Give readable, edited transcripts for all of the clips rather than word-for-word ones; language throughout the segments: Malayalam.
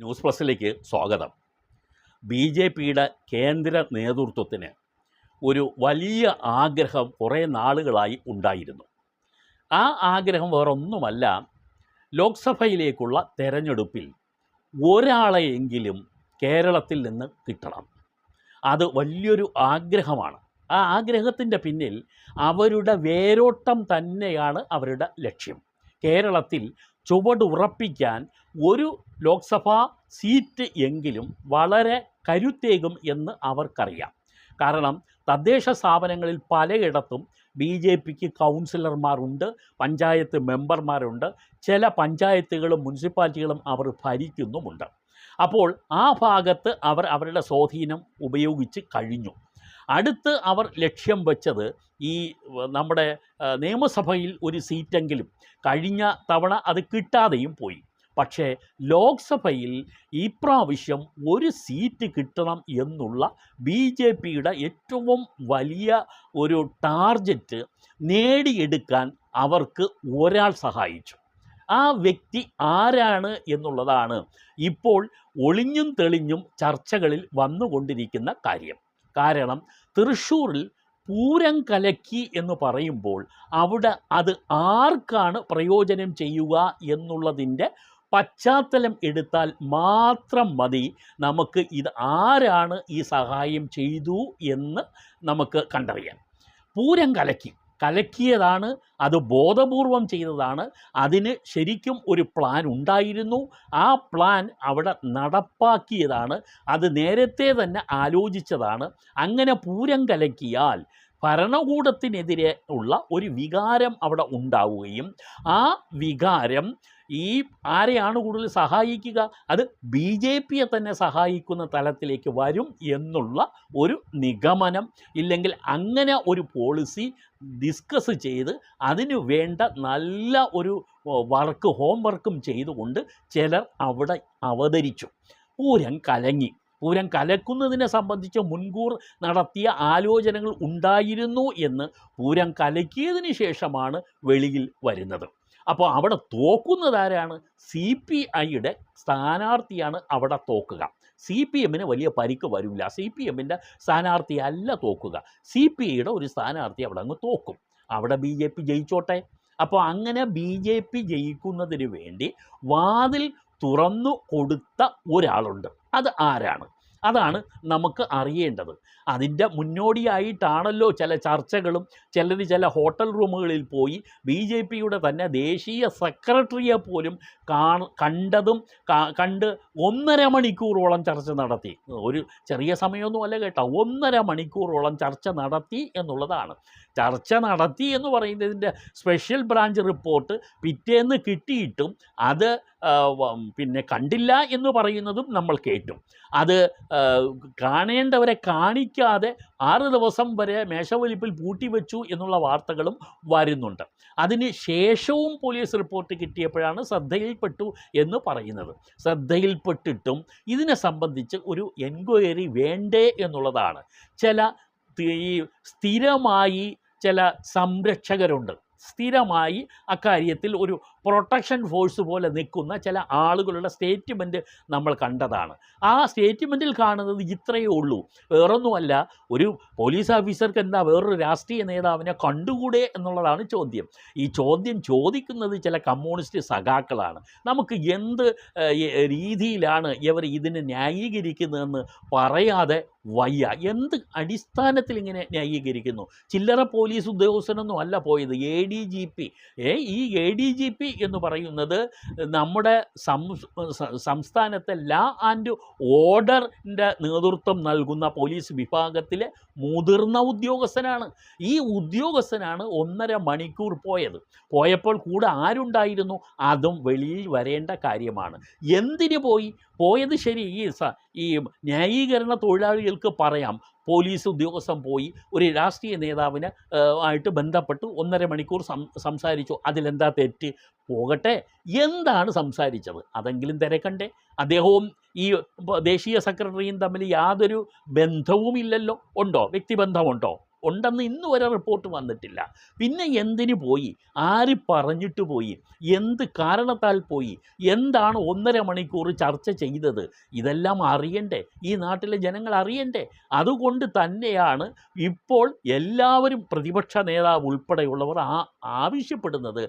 ന്യൂസ് പ്ലസിലേക്ക് സ്വാഗതം. ബി.ജെ.പിയുടെ കേന്ദ്ര നേതൃത്വത്തിന് ഒരു വലിയ ആഗ്രഹം കുറേ നാളുകളായി ഉണ്ടായിരുന്നു. ആ ആഗ്രഹം വേറൊന്നുമല്ല, ലോക്സഭയിലേക്കുള്ള തെരഞ്ഞെടുപ്പിൽ ഒരാളെയെങ്കിലും കേരളത്തിൽ നിന്ന് കിട്ടണം. അത് വലിയൊരു ആഗ്രഹമാണ്. ആ ആഗ്രഹത്തിൻ്റെ പിന്നിൽ അവരുടെ വേരോട്ടം തന്നെയാണ് അവരുടെ ലക്ഷ്യം. കേരളത്തിൽ ചുവടുറപ്പിക്കാൻ ഒരു ലോക്സഭാ സീറ്റ് എങ്കിലും വളരെ കരുത്തേകും എന്ന് അവർക്കറിയാം. കാരണം തദ്ദേശ സ്ഥാപനങ്ങളിൽ പലയിടത്തും ബി.ജെ.പിക്ക് കൗൺസിലർമാരുണ്ട്, പഞ്ചായത്ത് മെമ്പർമാരുണ്ട്, ചില പഞ്ചായത്തുകളും മുനിസിപ്പാലിറ്റികളും അവർ ഭരിക്കുന്നുമുണ്ട്. അപ്പോൾ ആ ഭാഗത്ത് അവർ അവരുടെ സ്വാധീനം ഉപയോഗിച്ച് കഴിഞ്ഞു. അടുത്ത് അവർ ലക്ഷ്യം വെച്ചത് ഈ നമ്മുടെ നിയമസഭയിൽ ഒരു സീറ്റെങ്കിലും. കഴിഞ്ഞ തവണ അത് കിട്ടാതെയും പോയി. പക്ഷേ ലോക്സഭയിൽ ഈ പ്രാവശ്യം ഒരു സീറ്റ് കിട്ടണം എന്നുള്ള ബി.ജെ.പിയുടെ ഏറ്റവും വലിയ ഒരു ടാർഗറ്റ് നേടിയെടുക്കാൻ അവർക്ക് ഒരാൾ സഹായിച്ചു. ആ വ്യക്തി ആരാണ് എന്നുള്ളതാണ് ഇപ്പോൾ ഒളിഞ്ഞും തെളിഞ്ഞും ചർച്ചകളിൽ വന്നുകൊണ്ടിരിക്കുന്ന കാര്യം. കാരണം തൃശ്ശൂരിൽ പൂരം കലക്കി എന്ന് പറയുമ്പോൾ അവിടെ അത് ആർക്കാണ് പ്രയോജനം ചെയ്യുക എന്നുള്ളതിൻ്റെ പശ്ചാത്തലം എടുത്താൽ മാത്രം മതി നമുക്ക് ഇത് ആരാണ് ഈ സഹായം ചെയ്തു എന്ന് നമുക്ക് കണ്ടറിയാൻ. പൂരം കലക്കിയതാണ്, അത് ബോധപൂർവം ചെയ്തതാണ്. അതിന് ശരിക്കും ഒരു പ്ലാൻ ഉണ്ടായിരുന്നു. ആ പ്ലാൻ അവിടെ നടപ്പാക്കിയതാണ്. അത് നേരത്തെ തന്നെ ആലോചിച്ചതാണ്. അങ്ങനെ പൂരം കലക്കിയാൽ ഭരണകൂടത്തിനെതിരെ ഉള്ള ഒരു വികാരം അവിടെ ഉണ്ടാവുകയും ആ വികാരം ഈ ആരെയാണ് കൂടുതൽ സഹായിക്കുക, അത് ബി.ജെ.പിയെ തന്നെ സഹായിക്കുന്ന തലത്തിലേക്ക് വരും എന്നുള്ള ഒരു നിഗമനം, ഇല്ലെങ്കിൽ അങ്ങനെ ഒരു പോളിസി ഡിസ്കസ് ചെയ്ത് അതിനു വേണ്ട നല്ല ഒരു ഹോംവർക്കും ചെയ്തുകൊണ്ട് ചിലർ അവിടെ അവതരിച്ചു. പൂരം കലക്കുന്നതിനെ സംബന്ധിച്ച് മുൻകൂർ നടത്തിയ ആലോചനകൾ ഉണ്ടായിരുന്നു എന്ന് പൂരം കലക്കിയതിന് ശേഷമാണ് വെളിയിൽ വരുന്നത്. അപ്പോൾ അവിടെ തോക്കുന്നതാരാണ്? CPIയുടെ സ്ഥാനാർത്ഥിയാണ് അവിടെ തോക്കുക. CPMന് വലിയ പരിക്ക് വരില്ല. CPMൻ്റെ സ്ഥാനാർത്ഥി അല്ല തോക്കുക, CPIയുടെ ഒരു സ്ഥാനാർത്ഥി അവിടെ അങ്ങ് തോക്കും. അവിടെ ബി.ജെ.പി ജയിച്ചോട്ടെ. അപ്പോൾ അങ്ങനെ ബി.ജെ.പി ജയിക്കുന്നതിന് വേണ്ടി വാതിൽ തുറന്നു കൊടുത്ത ഒരാളുണ്ട്. അത് ആരാണ്? അതാണ് നമുക്ക് അറിയേണ്ടത്. അതിൻ്റെ മുന്നോടിയായിട്ടാണല്ലോ ചില ചർച്ചകളും. ചില ഹോട്ടൽ റൂമുകളിൽ പോയി ബി.ജെ.പിയുടെ തന്നെ ദേശീയ സെക്രട്ടറിയെ പോലും കണ്ട് 1.5 മണിക്കൂറോളം ചർച്ച നടത്തി. ഒരു ചെറിയ സമയമൊന്നും അല്ല കേട്ടോ, 1.5 മണിക്കൂറോളം ചർച്ച നടത്തി എന്നുള്ളതാണ്. ചർച്ച നടത്തി എന്ന് പറയുന്നതിൻ്റെ സ്പെഷ്യൽ ബ്രാഞ്ച് റിപ്പോർട്ട് പിറ്റേന്ന് കിട്ടിയിട്ടും അത് പിന്നെ കണ്ടില്ല എന്ന് പറയുന്നതും നമ്മൾ കേട്ടു. അത് കാണേണ്ടവരെ കാണിക്കാതെ 6 ദിവസം വരെ മേശവലിപ്പിൽ പൂട്ടിവെച്ചു എന്നുള്ള വാർത്തകളും വരുന്നുണ്ട്. അതിന് ശേഷവും പോലീസ് റിപ്പോർട്ട് കിട്ടിയപ്പോഴാണ് ശ്രദ്ധയിൽപ്പെട്ടു എന്ന് പറയുന്നത്. ശ്രദ്ധയിൽപ്പെട്ടിട്ടും ഇതിനെ സംബന്ധിച്ച് ഒരു എൻക്വയറി വേണ്ടേ എന്നുള്ളതാണ്. ഈ സ്ഥിരമായി ചില സംരക്ഷകരുണ്ട്, സ്ഥിരമായി അക്കാര്യത്തിൽ ഒരു പ്രൊട്ടക്ഷൻ ഫോഴ്സ് പോലെ നിൽക്കുന്ന ചില ആളുകളുടെ സ്റ്റേറ്റ്മെൻറ്റ് നമ്മൾ കണ്ടതാണ്. ആ സ്റ്റേറ്റ്മെൻറ്റിൽ കാണുന്നത് ഇത്രയേ ഉള്ളൂ, വേറൊന്നുമല്ല. ഒരു പോലീസ് ഓഫീസർക്ക് എന്താ വേറൊരു രാഷ്ട്രീയ നേതാവിനെ കണ്ടുകൂടെ എന്നുള്ളതാണ് ചോദ്യം. ഈ ചോദ്യം ചോദിക്കുന്നത് ചില കമ്മ്യൂണിസ്റ്റ് സഖാക്കളാണ്. നമുക്ക് എന്ത് രീതിയിലാണ് ഇവർ ഇതിനെ ന്യായീകരിക്കുന്നതെന്ന് പറയാതെ വയ്യ. എന്ത് അടിസ്ഥാനത്തിൽ ഇങ്ങനെ ന്യായീകരിക്കുന്നു? ചില്ലറ പോലീസ് ഉദ്യോഗസ്ഥനൊന്നും അല്ല പോയത്, ADGP. ഈ ADGP എന്ന് പറയുന്നത് നമ്മുടെ സംസ്ഥാനത്തെ ലാ ആൻഡ് ഓർഡറിൻ്റെ നേതൃത്വം നൽകുന്ന പോലീസ് വിഭാഗത്തിലെ മുതിർന്ന ഉദ്യോഗസ്ഥനാണ്. ഈ ഉദ്യോഗസ്ഥനാണ് 1.5 മണിക്കൂർ പോയപ്പോൾ കൂടെ ആരുണ്ടായിരുന്നു? അതും വെളിയിൽ വരേണ്ട കാര്യമാണ്. എന്തിനു പോയത്? ശരി, ഈ ന്യായീകരണ തൊഴിലാളികൾക്ക് പറയാം, പോലീസ് ഉദ്യോഗസ്ഥൻ പോയി ഒരു രാഷ്ട്രീയ നേതാവിനെ ആയിട്ട് ബന്ധപ്പെട്ട് 1.5 മണിക്കൂർ സംസാരിച്ചു, അതിലെന്താ തെറ്റ്? പോകട്ടെ. എന്താണ് സംസാരിച്ചത് അതെങ്കിലും തിരക്കണ്ടേ? അദ്ദേഹവും ഈ ദേശീയ സെക്രട്ടറിയും തമ്മിൽ യാതൊരു ബന്ധവുമില്ലല്ലോ. ഉണ്ടോ? വ്യക്തിബന്ധമുണ്ടോ? ഉണ്ടെന്ന് ഇന്ന് വരെ റിപ്പോർട്ട് വന്നിട്ടില്ല. പിന്നെ എന്തിന് പോയി, ആര് പറഞ്ഞിട്ട് പോയി, എന്ത് കാരണത്താൽ പോയി, എന്താണ് 1.5 മണിക്കൂർ ചർച്ച ചെയ്തത്, ഇതെല്ലാം അറിയണ്ടേ, ഈ നാട്ടിലെ ജനങ്ങൾ അറിയണ്ടേ? അതുകൊണ്ട് തന്നെയാണ് ഇപ്പോൾ എല്ലാവരും പ്രതിപക്ഷ നേതാവ് ഉൾപ്പെടെയുള്ളവർ ആവശ്യപ്പെടുന്നത്,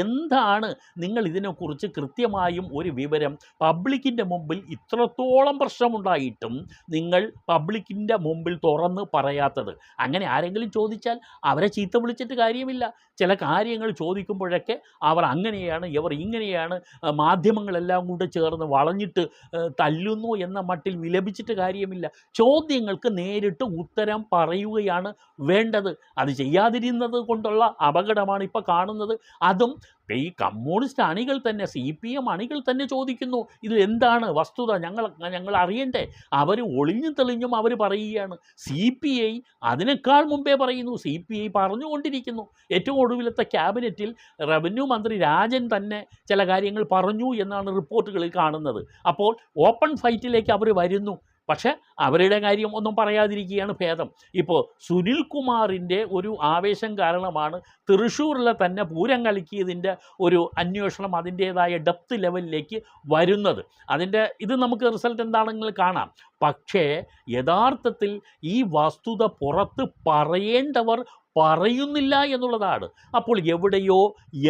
എന്താണ് നിങ്ങൾ ഇതിനെക്കുറിച്ച് കൃത്യമായും ഒരു വിവരം പബ്ലിക്കിൻ്റെ മുമ്പിൽ ഇത്രത്തോളം പ്രശ്നമുണ്ടായിട്ടും നിങ്ങൾ പബ്ലിക്കിൻ്റെ മുമ്പിൽ തുറന്ന് പറയാത്തത്. അങ്ങനെ ആരെങ്കിലും ചോദിച്ചാൽ അവരെ ചീത്ത വിളിച്ചിട്ട് കാര്യമില്ല. ചില കാര്യങ്ങൾ ചോദിക്കുമ്പോഴൊക്കെ അവർ അങ്ങനെയാണ്, ഇവർ ഇങ്ങനെയാണ്, മാധ്യമങ്ങളെല്ലാം കൂടെ ചേർന്ന് വളഞ്ഞിട്ട് തല്ലുന്നു എന്ന മട്ടിൽ വിലപിച്ചിട്ട് കാര്യമില്ല. ചോദ്യങ്ങൾക്ക് നേരിട്ട് ഉത്തരം പറയുകയാണ് വേണ്ടത്. അത് ചെയ്യാതിരുന്നത് കൊണ്ടുള്ള അപകടമാണ് ഇപ്പോൾ കാണുന്നത്. അതും ഈ കമ്മ്യൂണിസ്റ്റ് അണികൾ തന്നെ, CPM അണികൾ തന്നെ ചോദിക്കുന്നു, ഇതിൽ എന്താണ് വസ്തുത, ഞങ്ങൾ അറിയണ്ടേ. അവർ ഒളിഞ്ഞും തെളിഞ്ഞും അവർ പറയുകയാണ്. CPI അതിനേക്കാൾ മുമ്പേ പറയുന്നു, CPI പറഞ്ഞുകൊണ്ടിരിക്കുന്നു. ഏറ്റവും ഒടുവിലത്തെ ക്യാബിനറ്റിൽ റവന്യൂ മന്ത്രി രാജൻ തന്നെ ചില കാര്യങ്ങൾ പറഞ്ഞു എന്നാണ് റിപ്പോർട്ടുകളിൽ കാണുന്നത്. അപ്പോൾ ഓപ്പൺ ഫൈറ്റിലേക്ക് അവർ വരുന്നു. പക്ഷേ അവരുടെ കാര്യം ഒന്നും പറയാതിരിക്കുകയാണ് ഭേദം. ഇപ്പോൾ സുനിൽ കുമാറിൻ്റെ ഒരു ആവേശം കാരണമാണ് തൃശ്ശൂരിലെ തന്നെ പൂരം കലക്കിയതിൻ്റെ ഒരു അന്വേഷണം അതിൻ്റേതായ ഡെപ്ത് ലെവലിലേക്ക് വരുന്നത്. ഇത് നമുക്ക് റിസൾട്ട് എന്താണെങ്കിലും കാണാം. പക്ഷേ യഥാർത്ഥത്തിൽ ഈ വസ്തുത പുറത്ത് പറയേണ്ടവർ പറയുന്നില്ല എന്നുള്ളതാണ്. അപ്പോൾ എവിടെയോ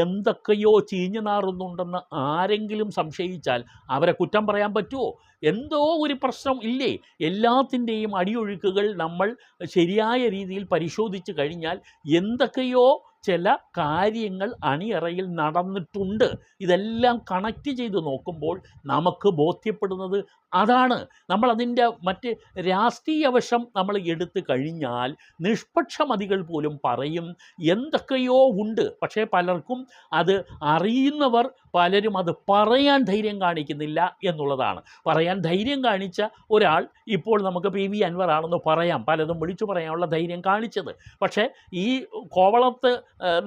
എന്തൊക്കെയോ ചീഞ്ഞു നാറുന്നുണ്ടെന്ന് ആരെങ്കിലും സംശയിച്ചാൽ അവരെ കുറ്റം പറയാൻ പറ്റുമോ? എന്തോ ഒരു പ്രശ്നം ഇല്ലേ? എല്ലാത്തിൻ്റെയും അടിയൊഴുക്കുകൾ നമ്മൾ ശരിയായ രീതിയിൽ പരിശോധിച്ച് കഴിഞ്ഞാൽ എന്തൊക്കെയോ ചില കാര്യങ്ങൾ അണിയറയിൽ നടന്നിട്ടുണ്ട്. ഇതെല്ലാം കണക്റ്റ് ചെയ്ത് നോക്കുമ്പോൾ നമുക്ക് ബോധ്യപ്പെടുന്നത് അതാണ്. നമ്മളതിൻ്റെ മറ്റ് രാഷ്ട്രീയ വശം നമ്മൾ എടുത്തു കഴിഞ്ഞാൽ നിഷ്പക്ഷമതികൾ പോലും പറയും എന്തൊക്കെയോ ഉണ്ട്. പക്ഷേ പലർക്കും അത് അറിയുന്നവർ പലരും അത് പറയാൻ ധൈര്യം കാണിക്കുന്നില്ല എന്നുള്ളതാണ്. പറയാൻ ധൈര്യം കാണിച്ച ഒരാൾ ഇപ്പോൾ നമുക്ക് PV അൻവർ ആണെന്ന് പറയാം, പലതും വിളിച്ചു പറയാനുള്ള ധൈര്യം കാണിച്ചത്. പക്ഷേ ഈ കോവളത്ത്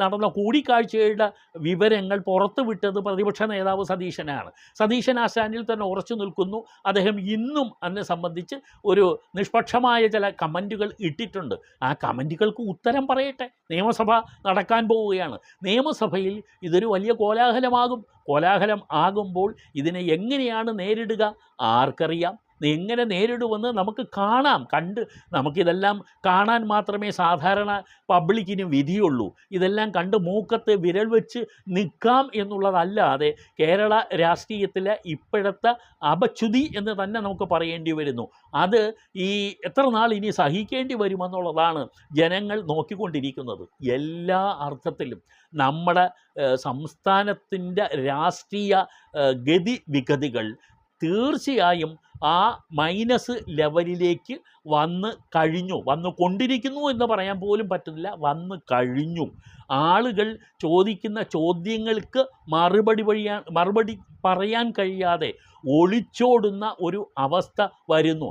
നടന്ന കൂടിക്കാഴ്ചയുടെ വിവരങ്ങൾ പുറത്തു വിട്ടത് പ്രതിപക്ഷ നേതാവ് സതീശനാണ്. സതീശൻ ആ സ്റ്റാൻഡിൽ തന്നെ ഉറച്ചു നിൽക്കുന്നു. അദ്ദേഹം ഇന്നും അതിനെ സംബന്ധിച്ച് ഒരു നിഷ്പക്ഷമായ ചില കമൻറ്റുകൾ ഇട്ടിട്ടുണ്ട്. ആ കമൻറ്റുകൾക്ക് ഉത്തരം പറയട്ടെ. നിയമസഭ നടക്കാൻ പോവുകയാണ്. നിയമസഭയിൽ ഇതൊരു വലിയ കോലാഹലം ആകുമ്പോൾ ഇതിനെ എങ്ങനെയാണ് നേരിടുക ആർക്കറിയാം. എങ്ങനെ നേരിടുമെന്ന് നമുക്ക് കാണാം. നമുക്കിതെല്ലാം കാണാൻ മാത്രമേ സാധാരണ പബ്ലിക്കിന് വിധിയുള്ളൂ. ഇതെല്ലാം കണ്ട് മൂക്കത്ത് വിരൽ വെച്ച് നിൽക്കാം എന്നുള്ളതല്ലാതെ കേരള രാഷ്ട്രീയത്തിലെ ഇപ്പോഴത്തെ അപച്യുതി എന്ന് തന്നെ നമുക്ക് പറയേണ്ടി വരുന്നു. അത് എത്ര നാൾ ഇനി സഹിക്കേണ്ടി വരുമെന്നുള്ളതാണ് ജനങ്ങൾ നോക്കിക്കൊണ്ടിരിക്കുന്നത്. എല്ലാ അർത്ഥത്തിലും നമ്മുടെ സംസ്ഥാനത്തിൻ്റെ രാഷ്ട്രീയ ഗതിവിഗതികൾ തീർച്ചയായും ആ മൈനസ് ലെവലിലേക്ക് വന്നുകൊണ്ടിരിക്കുന്നു എന്ന് പറയാൻ പോലും പറ്റുന്നില്ല. വന്നു കഴിഞ്ഞു. ആളുകൾ ചോദിക്കുന്ന ചോദ്യങ്ങൾക്ക് മറുപടി പറയാൻ കഴിയാതെ ഒളിച്ചോടുന്ന ഒരു അവസ്ഥ വരുന്നു.